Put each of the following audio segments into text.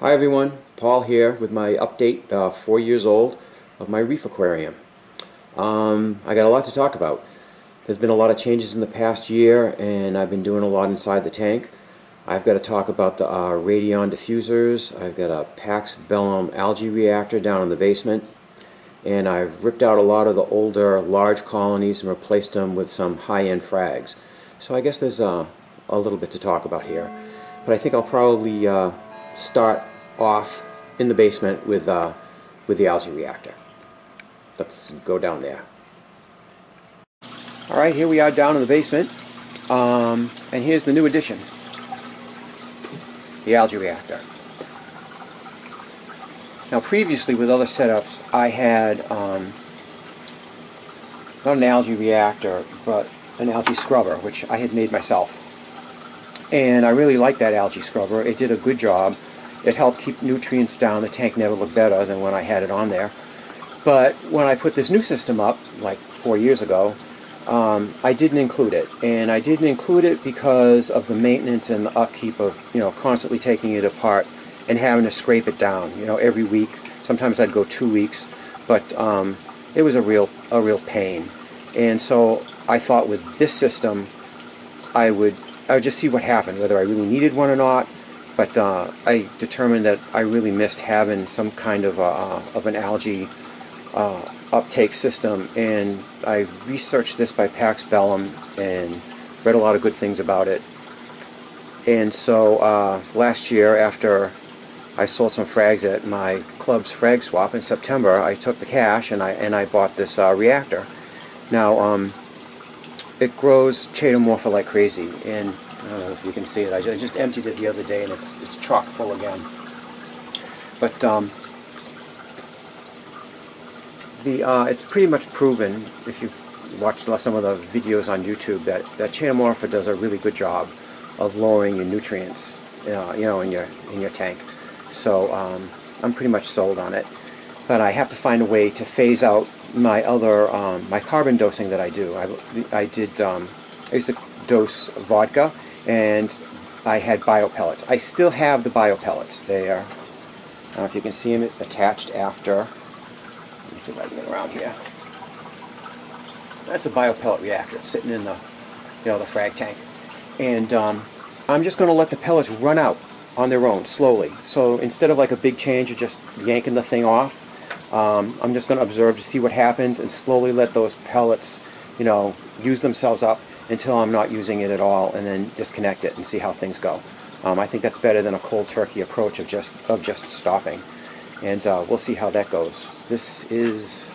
Hi everyone, Paul here with my update, 4 years old, of my reef aquarium. I got a lot to talk about. There's been a lot of changes in the past year and I've been doing a lot inside the tank. I've got to talk about the Radion Diffusers. I've got a Pax Bellum algae reactor down in the basement, and I've ripped out a lot of the older large colonies and replaced them with some high-end frags. So I guess there's a little bit to talk about here. But I think I'll probably start off in the basement with the algae reactor. Let's go down there. Alright, here we are down in the basement, and here's the new addition, the algae reactor. Now previously with other setups I had not an algae reactor but an algae scrubber, which I had made myself. And I really liked that algae scrubber. It did a good job. It helped keep nutrients down. The tank never looked better than when I had it on there. But when I put this new system up, like 4 years ago, I didn't include it. And I didn't include it because of the maintenance and the upkeep of, constantly taking it apart and having to scrape it down, every week. Sometimes I'd go 2 weeks, but it was a real pain. And so I thought with this system, I would just see what happened, whether I really needed one or not. But I determined that I really missed having some kind of an algae uptake system, and I researched this by Pax Bellum and read a lot of good things about it. And so last year, after I sold some frags at my club's frag swap in September, I took the cash and I bought this reactor. Now it grows chaetomorpha like crazy, and I don't know if you can see it. I just emptied it the other day and it's chock full again. But it's pretty much proven, if you watch some of the videos on YouTube, that chaetomorpha does a really good job of lowering your nutrients, in your tank. So I'm pretty much sold on it. But I have to find a way to phase out my other my carbon dosing that I do. I used to dose vodka, and I had biopellets. I still have the biopellets. They are, I don't know if you can see them, attached after. Let me see if I can get around here. That's a biopellet reactor. It's sitting in the, the frag tank. And I'm just going to let the pellets run out on their own, slowly. So instead of like a big change of just yanking the thing off, I'm just going to observe to see what happens and slowly let those pellets, use themselves up until I'm not using it at all, and then disconnect it and see how things go. I think that's better than a cold turkey approach of just stopping. And we'll see how that goes. This is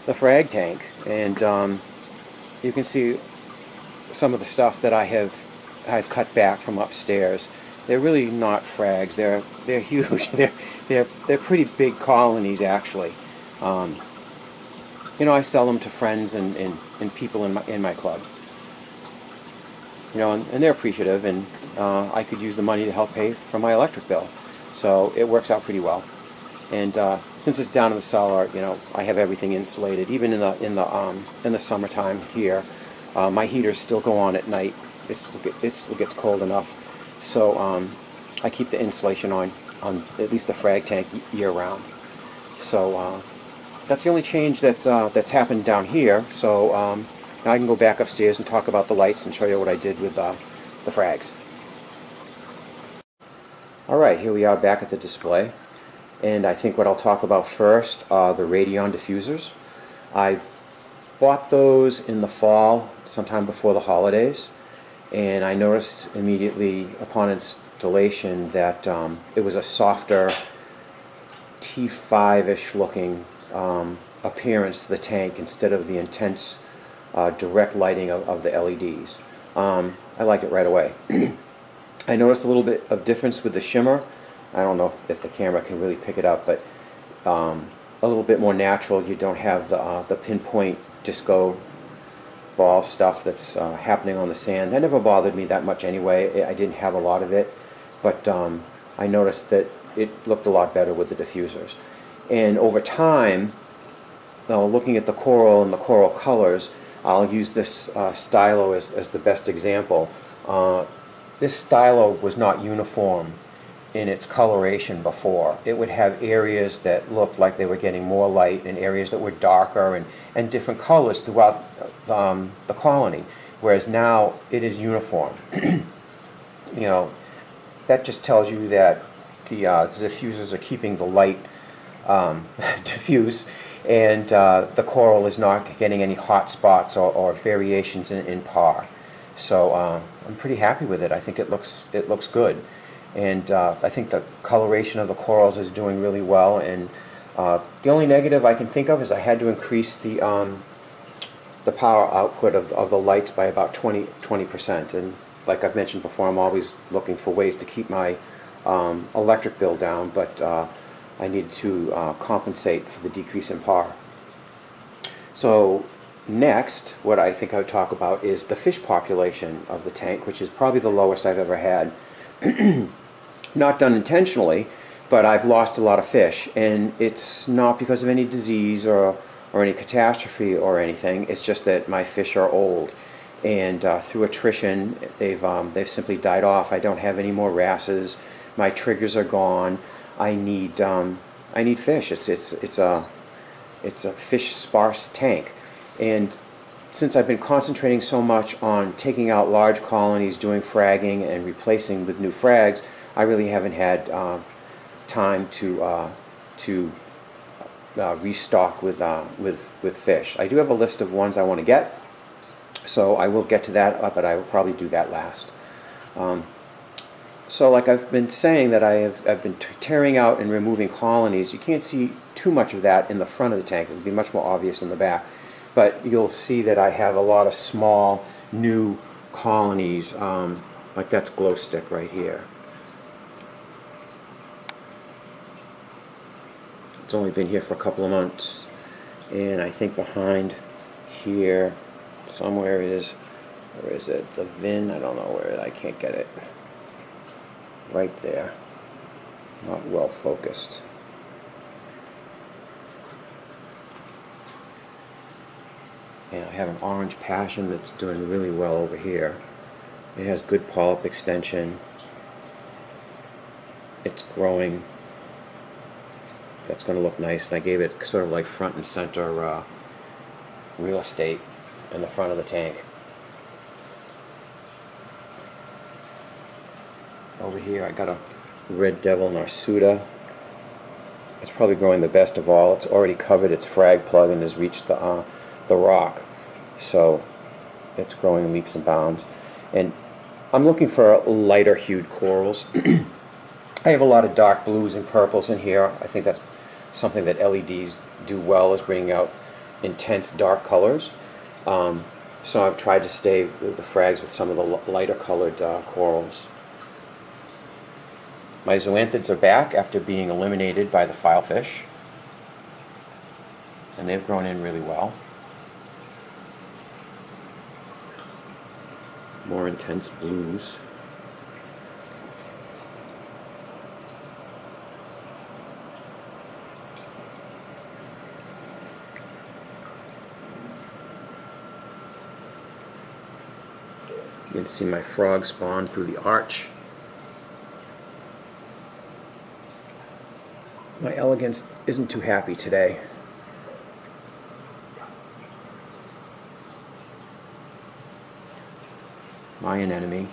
the frag tank, and you can see some of the stuff that I've cut back from upstairs. They're really not frags. They're huge. They're pretty big colonies, actually. I sell them to friends and people in my club. And they're appreciative, and I could use the money to help pay for my electric bill. So it works out pretty well. And since it's down in the cellar, I have everything insulated. Even in the summertime here, my heaters still go on at night. It still gets cold enough. So I keep the insulation on at least the frag tank year round. So that's the only change that's happened down here. So now I can go back upstairs and talk about the lights and show you what I did with the frags. Alright, here we are back at the display, and I think what I'll talk about first are the Radion Diffusers. I bought those in the fall, sometime before the holidays, and I noticed immediately upon installation that it was a softer T5-ish looking appearance to the tank instead of the intense direct lighting of the LEDs. I like it right away. I noticed a little bit of difference with the shimmer. I don't know if the camera can really pick it up, but a little bit more natural. You don't have the pinpoint disco ball stuff that's happening on the sand. That never bothered me that much anyway. I didn't have a lot of it, but I noticed that it looked a lot better with the diffusers. And over time, looking at the coral and the coral colors, I'll use this stylo as the best example. This stylo was not uniform in its coloration before. It would have areas that looked like they were getting more light and areas that were darker and different colors throughout the colony, whereas now it is uniform. You know, that just tells you that the diffusers are keeping the light diffuse, and the coral is not getting any hot spots or variations in par. So I'm pretty happy with it. I think it looks good, and I think the coloration of the corals is doing really well. And the only negative I can think of is I had to increase the power output of the lights by about 20%. And like I've mentioned before, I'm always looking for ways to keep my electric bill down, but I needed to compensate for the decrease in power. So next, what I think I would talk about is the fish population of the tank, which is probably the lowest I've ever had. Not done intentionally, but I've lost a lot of fish, and it's not because of any disease or any catastrophe or anything. It's just that my fish are old, and through attrition, they've simply died off. I don't have any more wrasses. My triggers are gone. I need fish. It's a fish sparse tank, and since I've been concentrating so much on taking out large colonies, doing fragging, and replacing with new frags, I really haven't had time to restock with fish. I do have a list of ones I want to get, so I will get to that, but I will probably do that last. So like I've been saying that I've been tearing out and removing colonies. You can't see too much of that in the front of the tank. It would be much more obvious in the back. But you'll see that I have a lot of small new colonies, like that's glow stick right here. It's only been here for a couple of months, and I think behind here somewhere is, where is it? The VIN, I don't know where I can't get it. Right there. Not well focused. And I have an orange passion that's doing really well over here. It has good polyp extension. It's growing. That's going to look nice, and I gave it sort of like front and center real estate in the front of the tank. Over here I got a red devil narsuda. It's probably growing the best of all. It's already covered its frag plug and has reached the rock, so it's growing leaps and bounds. And I'm looking for lighter hued corals. I have a lot of dark blues and purples in here. I think that's something that LEDs do well, is bringing out intense dark colors. So I've tried to stay with the frags with some of the lighter colored corals. My zoanthids are back after being eliminated by the filefish, and they've grown in really well. More intense blues. You can see my frog spawn through the arch. My elegance isn't too happy today. My anemone,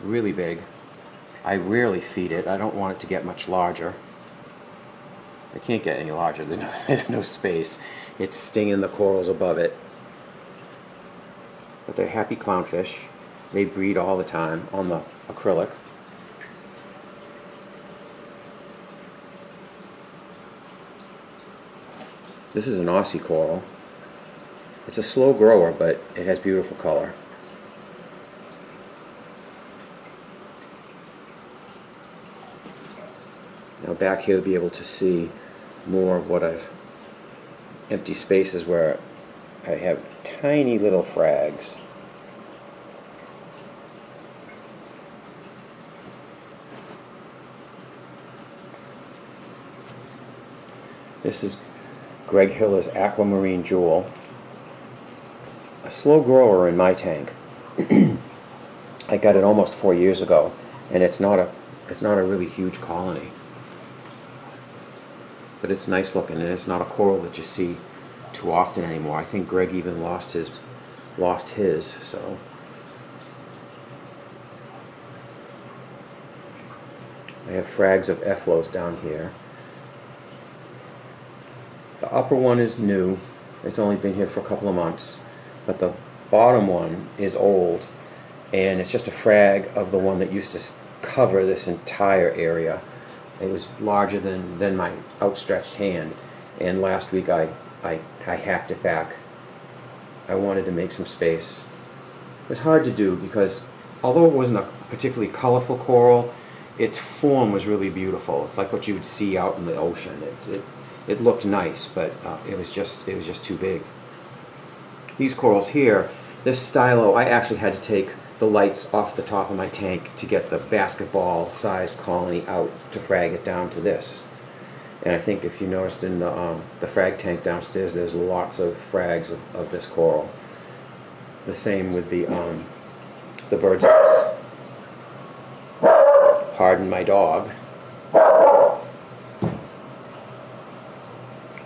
really big. I rarely feed it. I don't want it to get much larger. It can't get any larger. There's no space. It's stinging the corals above it. But they're happy clownfish. They breed all the time on the acrylic. This is an Aussie coral. It's a slow grower, but it has beautiful color. Now back here you'll be able to see more of what I've empty spaces where I have tiny little frags. This is Greg Hiller's Aquamarine Jewel, a slow grower in my tank. I got it almost 4 years ago, and it's not It's not a really huge colony, but it's nice looking, and it's not a coral that you see too often anymore. I think Greg even lost his, so. I have frags of ephlos down here. The upper one is new. It's only been here for a couple of months, but the bottom one is old, and it's just a frag of the one that used to cover this entire area. It was larger than my outstretched hand, and last week I hacked it back. I wanted to make some space. It was hard to do because although it wasn't a particularly colorful coral, its form was really beautiful. It's like what you would see out in the ocean. It looked nice, but it was just too big. These corals here, this stylo, I actually had to take the lights off the top of my tank to get the basketball-sized colony out to frag it down to this. And I think if you noticed in the frag tank downstairs, there's lots of frags of this coral. The same with the bird's nest. Pardon my dog.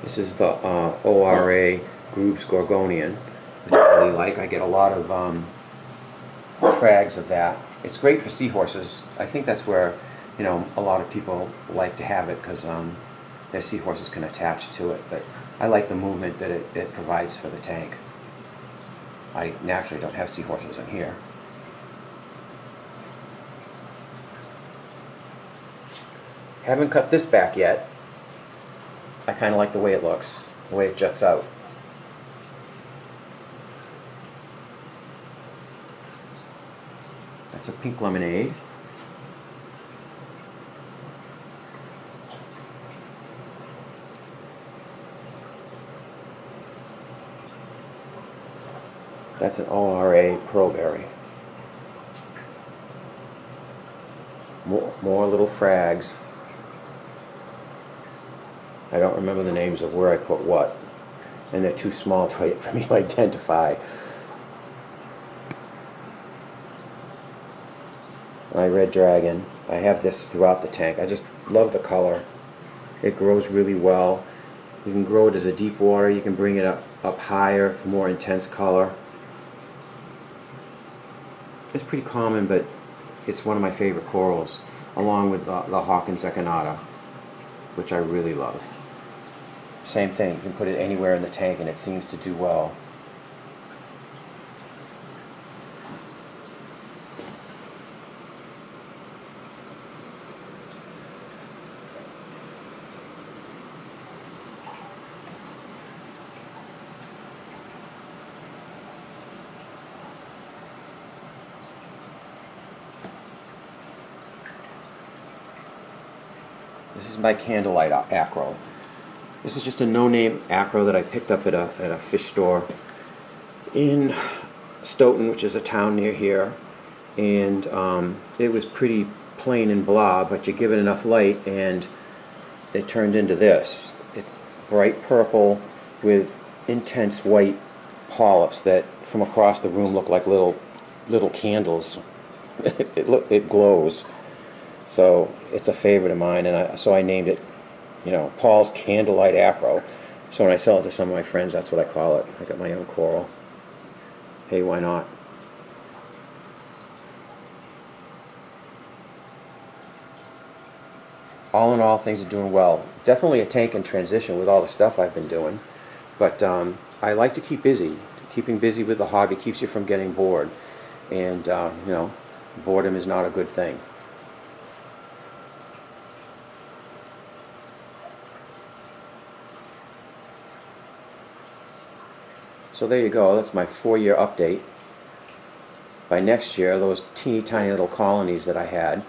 This is the ORA Grubes Gorgonian, which I really like. I get a lot of frags of that. It's great for seahorses. I think that's where, you know, a lot of people like to have it because their seahorses can attach to it. But I like the movement that it provides for the tank. I naturally don't have seahorses in here. Haven't cut this back yet. I kind of like the way it looks, the way it juts out. That's a pink lemonade. That's an ORA pearlberry. More little frags. I don't remember the names of where I put what, and they're too small for me to identify. My red dragon, I have this throughout the tank. I just love the color. It grows really well. You can grow it as a deep water. You can bring it up higher for more intense color. It's pretty common, but it's one of my favorite corals, along with the Hawkins echinata, which I really love. Same thing, you can put it anywhere in the tank and it seems to do well. This is my candlelight acro. This is just a no-name acro that I picked up at a fish store in Stoughton, which is a town near here. And it was pretty plain and blah, but you give it enough light and it turned into this. It's bright purple with intense white polyps that from across the room look like little candles. It glows. So it's a favorite of mine, and so I named it, you know, Paul's Candlelight Acro. So when I sell it to some of my friends, that's what I call it. I got my own coral. Hey, why not? All in all, things are doing well. Definitely a tank in transition with all the stuff I've been doing, but I like to keep busy. Keeping busy with the hobby keeps you from getting bored, and you know, boredom is not a good thing. So there you go, that's my 4-year update. By next year, those teeny tiny little colonies that I had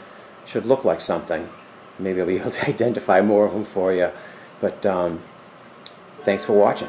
should look like something. Maybe I'll be able to identify more of them for you. But thanks for watching.